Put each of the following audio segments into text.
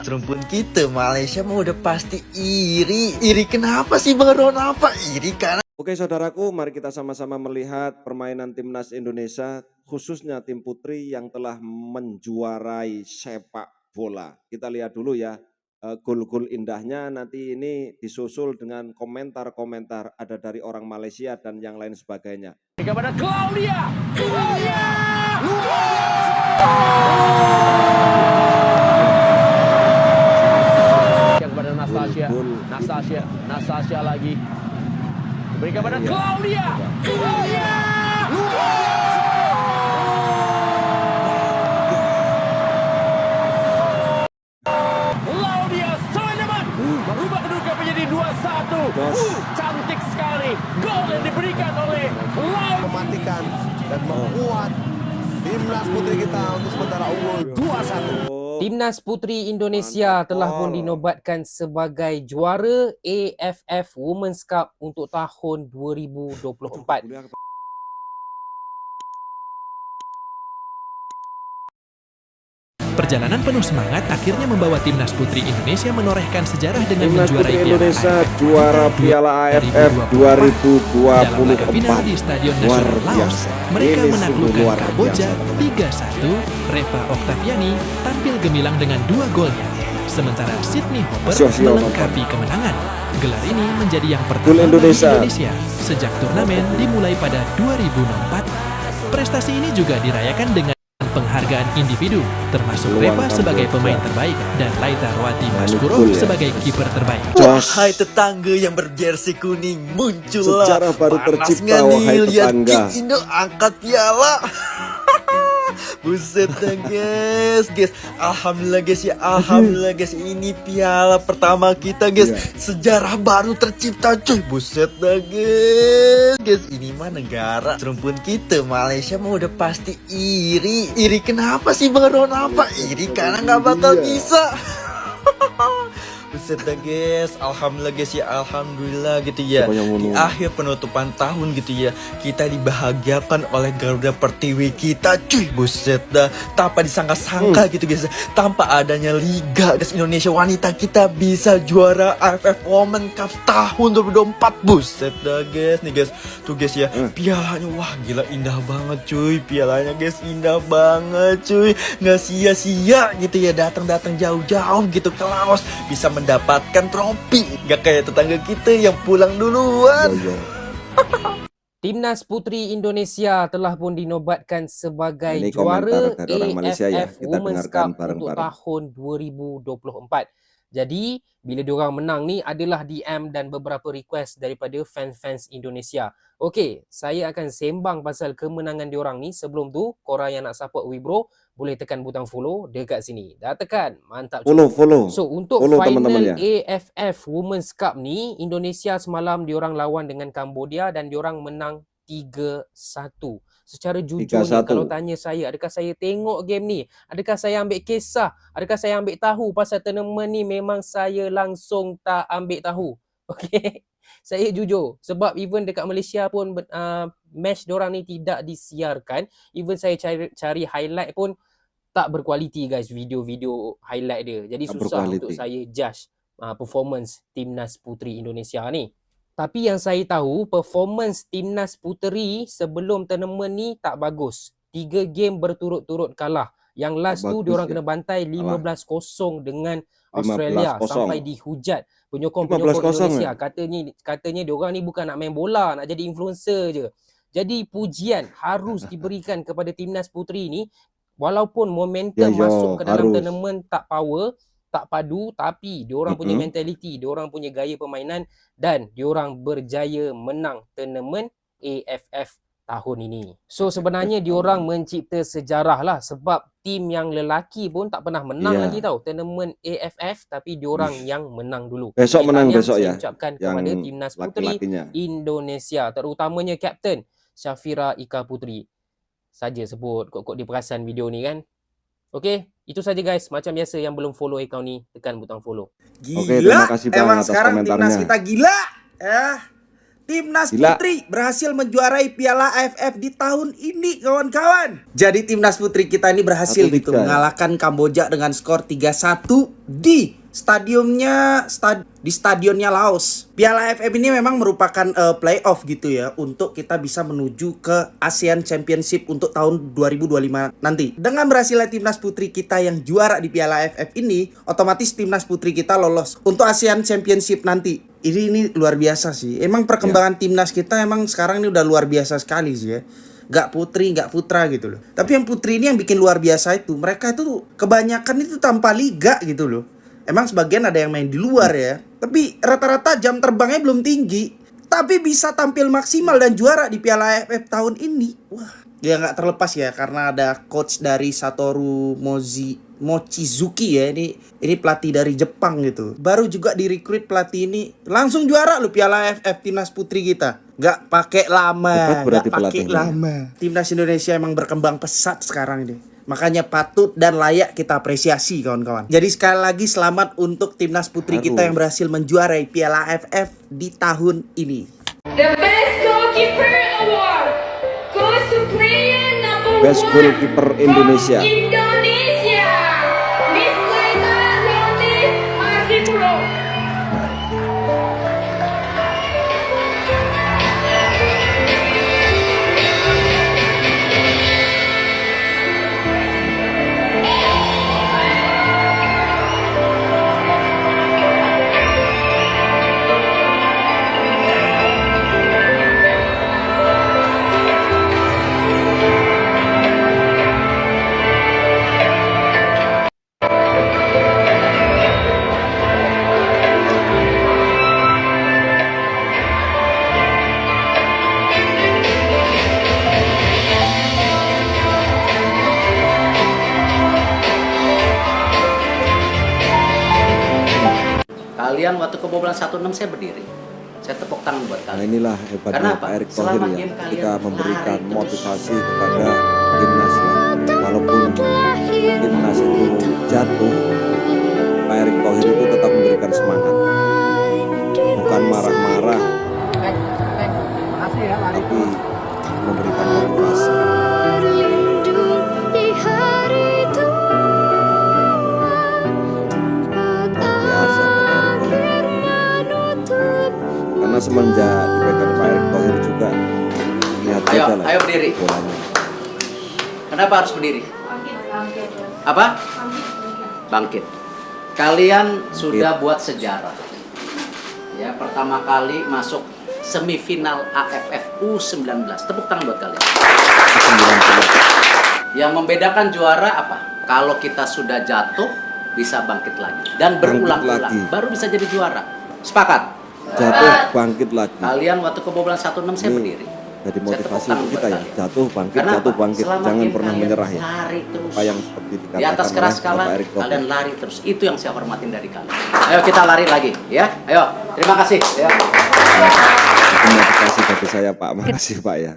Rumpun kita Malaysia mah udah pasti iri. Iri kenapa sih Bang Ron? Apa iri karena Oke saudaraku, mari kita sama-sama melihat permainan timnas Indonesia, khususnya tim putri yang telah menjuarai sepak bola. Kita lihat dulu ya, gol-gol indahnya, nanti ini disusul dengan komentar-komentar ada dari orang Malaysia dan yang lain sebagainya. Kepada Claudia, kepada Nastasia lagi. Berikan kepada Claudia. Claudia Soeneman merubah kedudukan menjadi 2-1. Cantik sekali gol yang diberikan oleh Claudia. Mematikan dan membuat timnas putri kita untuk sementara unggul 2-1. Timnas Putri Indonesia telah pun dinobatkan sebagai juara AFF Women's Cup untuk tahun 2024. Perjalanan penuh semangat akhirnya membawa Timnas Putri Indonesia menorehkan sejarah dengan Timnas menjuarai Putri Piala Indonesia AFF juara Piala AFF Dalam laga final di 2024. Stadion Luar Nasional Laos, biasa. mereka Ini menaklukkan sungguh luar Kamboja biasa. 3-1. Reva Oktaviani tampil gemilang dengan 2 golnya. Sementara Sydney Hopper Sio-sio melengkapi kemenangan. Gelar ini menjadi yang Gol pertama bagi Indonesia. Indonesia sejak turnamen dimulai pada 2004. Prestasi ini juga dirayakan dengan penghargaan individu, termasuk Peluang Reva sebagai Kamboja. pemain terbaik dan Laita Rawati Maskuro Manipul ya. sebagai kiper terbaik. wahai tetangga yang berjersey kuning, muncullah. Sejarah baru Panas tercipta, nggak nih wahai lihat tetangga. King Indo angkat piala. Buset dah guys. Alhamdulillah guys ya, alhamdulillah guys, ini piala pertama kita guys. Iya. Sejarah baru tercipta cuy. Buset dah guys, ini mah negara rumpun kita Malaysia mah udah pasti iri. Iri kenapa sih Bang Ron? Apa iri karena nggak bakal Iya. bisa. Buset dah guys, alhamdulillah guys ya, alhamdulillah gitu ya. Siapa yang Di ngomong? akhir penutupan tahun gitu ya, kita dibahagiakan oleh Garuda Pertiwi kita cuy. Buset dah, tanpa disangka-sangka gitu guys. Tanpa adanya liga guys, Indonesia wanita kita bisa juara AFF Women Cup tahun 2024. Buset dah guys, nih guys. Tuh guys ya, pialanya wah gila indah banget cuy. Pialanya guys indah banget cuy. Nggak sia-sia gitu ya, datang-datang jauh-jauh gitu ke Laos bisa mendapatkan trofi. Nggak kayak tetangga kita yang pulang duluan. Iya. Timnas Putri Indonesia telah pun dinobatkan sebagai Ini juara komentar dari orang Malaysia ya, AFF kita Women's dengarkan Cup untuk bareng-bareng. tahun 2024. Jadi, bila diorang menang ni adalah DM dan beberapa request daripada fans-fans Indonesia. Okey, saya akan sembang pasal kemenangan diorang ni. Sebelum tu, korang yang nak support Wibro, boleh tekan butang follow dekat sini. Dah tekan? Mantap. Follow. So untuk Follow final teman-teman ya. AFF Women's Cup ni, Indonesia semalam diorang lawan dengan Kambodia dan diorang menang 3-1. Secara jujurnya 3-1. kalau tanya saya, adakah saya tengok game ni? Adakah saya ambil kisah? Adakah saya ambil tahu pasal tournament ni? Memang saya langsung tak ambil tahu. Okey. Saya jujur sebab even dekat Malaysia pun match diorang ni tidak disiarkan. Even saya cari highlight pun tak berkualiti guys, video-video highlight dia. Jadi Tak susah berkualiti. untuk saya judge performance Timnas Puteri Indonesia ni. Tapi yang saya tahu, performance Timnas Puteri sebelum tournament ni tak bagus. 3 game berturut-turut kalah. Yang last tu bagus diorang ya. kena bantai 15-0 dengan Australia 15-0. sampai dihujat penyokong-penyokong 15-0 Indonesia. Katanya diorang ni bukan nak main bola, nak jadi influencer je. Jadi pujian harus diberikan kepada Timnas Puteri ni. Walaupun momentum Ya, masuk ke dalam harus. tournament tak power, tak padu, tapi diorang punya mentality, diorang punya gaya permainan dan diorang berjaya menang tournament AFF tahun ini. So sebenarnya diorang mencipta sejarah lah sebab tim yang lelaki pun tak pernah menang Ya. lagi tau tournament AFF, tapi diorang yang menang dulu. Besok Jadi menang tahniah besok saya ya, ucapkan yang kepada Timnas Puteri laki-lakinya. Indonesia, terutamanya Kapten Syafira Ika Puteri. Saja sebut kok dia perasan video ni kan. Okey, itu saja guys. Macam biasa yang belum follow akaun ni, tekan butang follow. Gila, Oke, terima kasih Bang emang atas sekarang komentarnya. timnas kita gila ya. Timnas Gila. Putri berhasil menjuarai Piala AFF di tahun ini, kawan-kawan. Jadi timnas putri kita ini berhasil 1-3 gitu ya? mengalahkan Kamboja dengan skor 3-1 di stadionnya Laos. Piala AFF ini memang merupakan playoff gitu ya untuk kita bisa menuju ke ASEAN Championship untuk tahun 2025 nanti. Dengan berhasilnya timnas putri kita yang juara di Piala AFF ini, otomatis timnas putri kita lolos untuk ASEAN Championship nanti. Ini luar biasa sih. Emang perkembangan timnas kita emang sekarang ini udah luar biasa sekali sih ya. Gak putri, gak putra gitu loh. Tapi yang putri ini yang bikin luar biasa itu, mereka itu kebanyakan itu tanpa liga gitu loh. Emang sebagian ada yang main di luar ya. Tapi rata-rata jam terbangnya belum tinggi. Tapi bisa tampil maksimal dan juara di Piala AFF tahun ini. Wah, ya gak terlepas ya karena ada coach dari Satoru Mochizuki ya. Ini pelatih dari Jepang gitu. Baru juga direkrut pelatih ini langsung juara loh Piala AFF timnas putri kita. Gak pakai lama, Hebat berarti gak pakai pelatihnya. lama. Timnas Indonesia emang berkembang pesat sekarang ini. Makanya patut dan layak kita apresiasi kawan-kawan. Jadi sekali lagi selamat untuk timnas putri kita yang berhasil menjuarai Piala AFF di tahun ini. The best goalkeeper award goes to player number Best 1. goalkeeper Indonesia. Indonesia. Miss Laila Roni Masipuro. Kalian waktu kebobolan 1-6 saya berdiri. Saya tepuk tangan buat Nah kalian. inilah Karena hebatnya apa? Pak Erick Selama Thohir ya, game kalian ketika memberikan lari terus. motivasi kepada timnas ya. Walaupun timnas itu jatuh, Pak Erick Thohir itu tetap memberikan semangat. Bukan marah-marah, tapi memberikan motivasi. Biasa Pak Erick Thohir. Karena semenjak dipegang Pak Erick Thohir juga lihat Ayo, aja lah ayo berdiri. bolanya. Kenapa harus berdiri? Apa? Bangkit. Kalian sudah buat sejarah. Ya, pertama kali masuk semifinal AFF U19. Tepuk tangan buat kalian. 90. Yang membedakan juara apa? Kalau kita sudah jatuh, bisa bangkit lagi. Dan berulang-ulang. lagi. Baru bisa jadi juara. Sepakat? Jatuh bangkit lagi. Kalian waktu kebobolan 1-6 saya berdiri. Jadi Saya motivasi tepuk tangan untuk kita buat ya, kalian. jatuh bangkit, Karena jatuh apa? bangkit, Selama jangan game pernah kalian menyerah ya. Lari terus. Apa yang seperti Di dikatakan atas keras oleh kalah, Bapak Erick Thohir. kalian lari terus. Itu yang saya hormatin dari kalian. Ayo kita lari lagi, ya. Ayo, terima kasih. Ya. Itu motivasi bagi saya Pak, makasih Pak ya.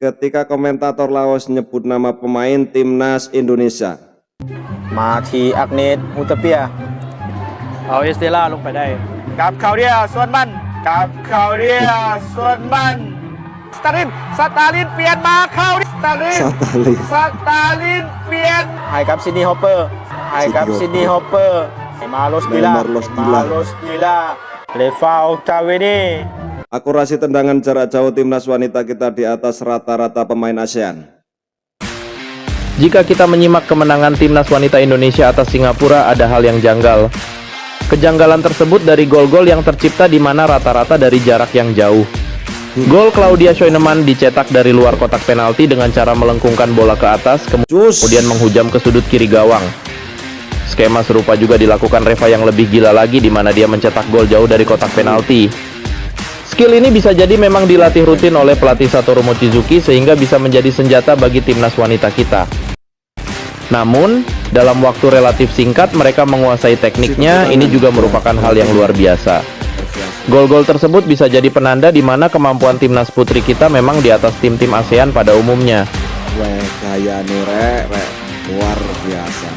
Ketika komentator Laos nyebut nama pemain timnas Indonesia, มาทีอักเนตอุตเปียเอาเอสเตล่าลงไปได้กับเขาเรียส่วนมันกับเขาเรียส่วนมันสตาลินเปลี่ยนมาเข้าสตาลิน Satali, เปลี่ยนให้กับซิดนีย์ฮอปเปอร์ให้กับซิดนีย์ฮอปเปอร์มาโลสติลา Neymar Losdila. เลฟาวทาเวนี akurasi tendangan jarak jauh timnas wanita kita di atas rata-rata pemain ASEAN. Jika kita menyimak kemenangan timnas wanita Indonesia atas Singapura, ada hal yang janggal. Kejanggalan tersebut dari gol-gol yang tercipta di mana rata-rata dari jarak yang jauh. Gol Claudia Schoenemann dicetak dari luar kotak penalti dengan cara melengkungkan bola ke atas, kemudian menghujam ke sudut kiri gawang. Skema serupa juga dilakukan Reva yang lebih gila lagi di mana dia mencetak gol jauh dari kotak penalti. Skill ini bisa jadi memang dilatih rutin oleh pelatih Satoru Mochizuki sehingga bisa menjadi senjata bagi timnas wanita kita. Namun, dalam waktu relatif singkat mereka menguasai tekniknya, ini juga merupakan hal yang luar biasa. Gol-gol tersebut bisa jadi penanda di mana kemampuan timnas putri kita memang di atas tim-tim ASEAN pada umumnya. Gaya rek, luar biasa.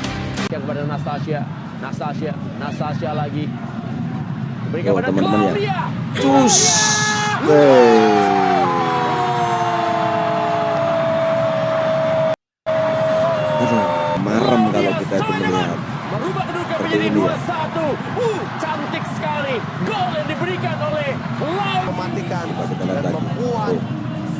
Kepada Nastasia lagi. Berikan pada teman-teman ya. Claudia. Cus. Aduh, marem kalau kita itu melihat Merubah kedudukan seperti menjadi ini ya. 2-1. Cantik sekali. Gol yang diberikan oleh Lau. Mematikan Coba kita lihat dan lagi. membuat Tuh.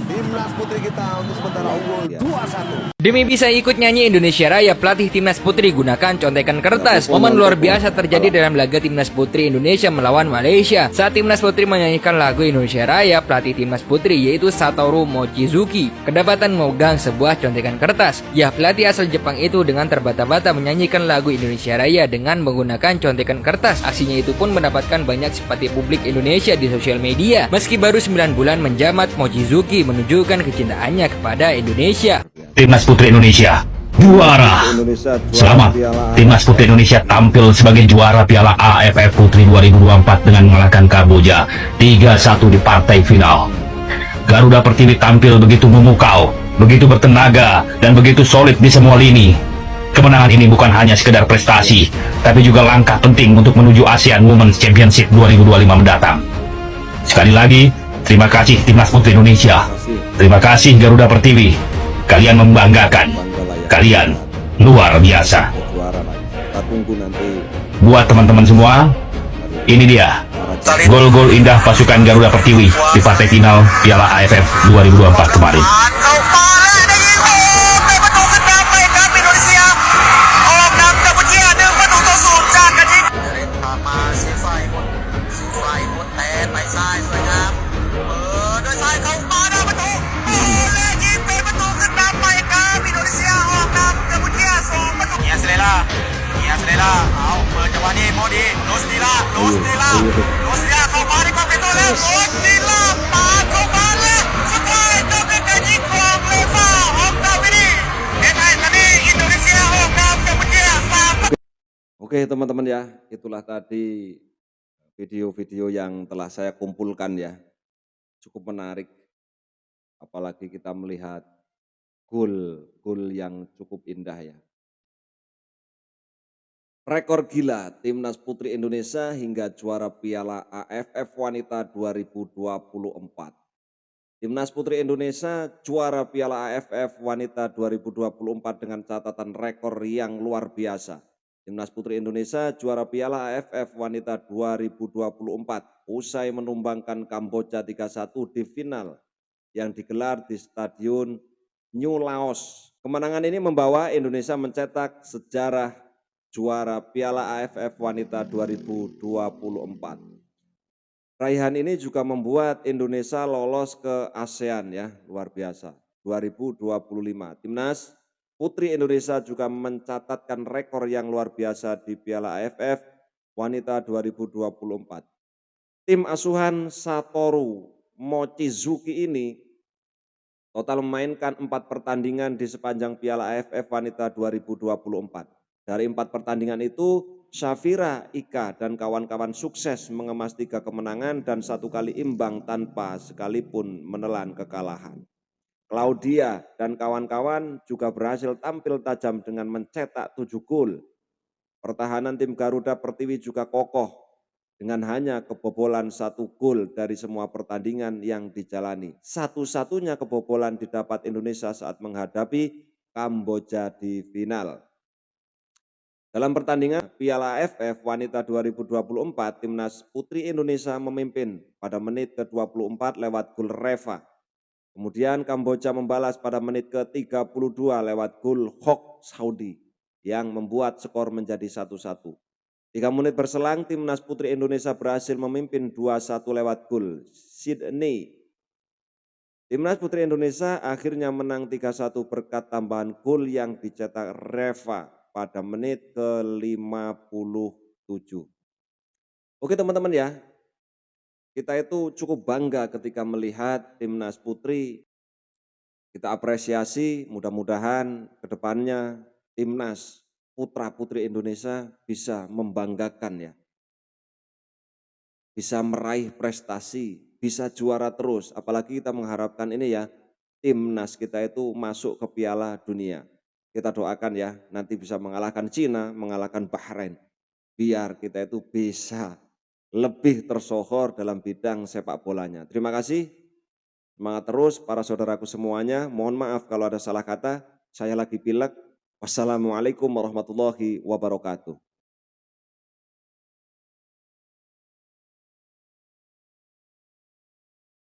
timnas putri kita untuk sementara unggul 2-1. Demi bisa ikut nyanyi Indonesia Raya, pelatih timnas putri gunakan contekan kertas. Momen luar biasa terjadi dalam laga timnas putri Indonesia melawan Malaysia. Saat timnas putri menyanyikan lagu Indonesia Raya, pelatih timnas putri yaitu Satoru Mochizuki kedapatan memegang sebuah contekan kertas. Ya, pelatih asal Jepang itu dengan terbata-bata menyanyikan lagu Indonesia Raya dengan menggunakan contekan kertas. Aksinya itu pun mendapatkan banyak simpati publik Indonesia di sosial media. Meski baru 9 bulan menjabat, Mochizuki menunjukkan kecintaannya kepada Indonesia. Timnas Putri Indonesia juara. Selamat. Timnas Putri Indonesia tampil sebagai juara Piala AFF Putri 2024 dengan mengalahkan Kamboja 3-1 di partai final. Garuda Pertiwi tampil begitu memukau, begitu bertenaga, dan begitu solid di semua lini. Kemenangan ini bukan hanya sekedar prestasi, tapi juga langkah penting untuk menuju ASEAN Women's Championship 2025 mendatang. Sekali lagi, terima kasih Timnas Putri Indonesia. Terima kasih Garuda Pertiwi. Kalian membanggakan. Kalian luar biasa. Juara lagi. Kita tunggu nanti. Buat teman-teman semua, ini dia gol-gol indah pasukan Garuda Pertiwi di partai final Piala AFF 2024 kemarin. Oke teman-teman ya, itulah tadi video-video yang telah saya kumpulkan ya. Cukup menarik, apalagi kita melihat gol yang cukup indah ya. Rekor gila Timnas Putri Indonesia hingga juara Piala AFF Wanita 2024. Timnas Putri Indonesia juara Piala AFF Wanita 2024 dengan catatan rekor yang luar biasa. Timnas Putri Indonesia juara Piala AFF Wanita 2024 usai menumbangkan Kamboja 3-1 di final yang digelar di Stadion New Laos. Kemenangan ini membawa Indonesia mencetak sejarah juara Piala AFF Wanita 2024. Raihan ini juga membuat Indonesia lolos ke ASEAN ya, luar biasa. 2025. Timnas Putri Indonesia juga mencatatkan rekor yang luar biasa di Piala AFF Wanita 2024. Tim asuhan Satoru Mochizuki ini total memainkan 4 pertandingan di sepanjang Piala AFF Wanita 2024. Dari 4 pertandingan itu, Syafira, Ika, dan kawan-kawan sukses mengemas 3 kemenangan dan 1 kali imbang tanpa sekalipun menelan kekalahan. Claudia dan kawan-kawan juga berhasil tampil tajam dengan mencetak 7 gol. Pertahanan tim Garuda Pertiwi juga kokoh dengan hanya kebobolan 1 gol dari semua pertandingan yang dijalani. Satu-satunya kebobolan didapat Indonesia saat menghadapi Kamboja di final. Dalam pertandingan Piala AFF Wanita 2024, Timnas Putri Indonesia memimpin pada menit ke-24 lewat gol Reva. Kemudian Kamboja membalas pada menit ke-32 lewat gol Hok Saudi yang membuat skor menjadi 1-1. 3 menit berselang, Timnas Putri Indonesia berhasil memimpin 2-1 lewat gol Sydney. Timnas Putri Indonesia akhirnya menang 3-1 berkat tambahan gol yang dicetak Reva pada menit ke-57. Oke teman-teman ya, kita itu cukup bangga ketika melihat Timnas Putri. Kita apresiasi, mudah-mudahan ke depannya Timnas Putra Putri Indonesia bisa membanggakan ya. Bisa meraih prestasi, bisa juara terus. Apalagi kita mengharapkan ini ya, Timnas kita itu masuk ke Piala Dunia. Kita doakan ya, nanti bisa mengalahkan Cina, mengalahkan Bahrain. Biar kita itu bisa lebih tersohor dalam bidang sepak bolanya. Terima kasih, semangat terus para saudaraku semuanya. Mohon maaf kalau ada salah kata, saya lagi pilek. Wassalamualaikum warahmatullahi wabarakatuh.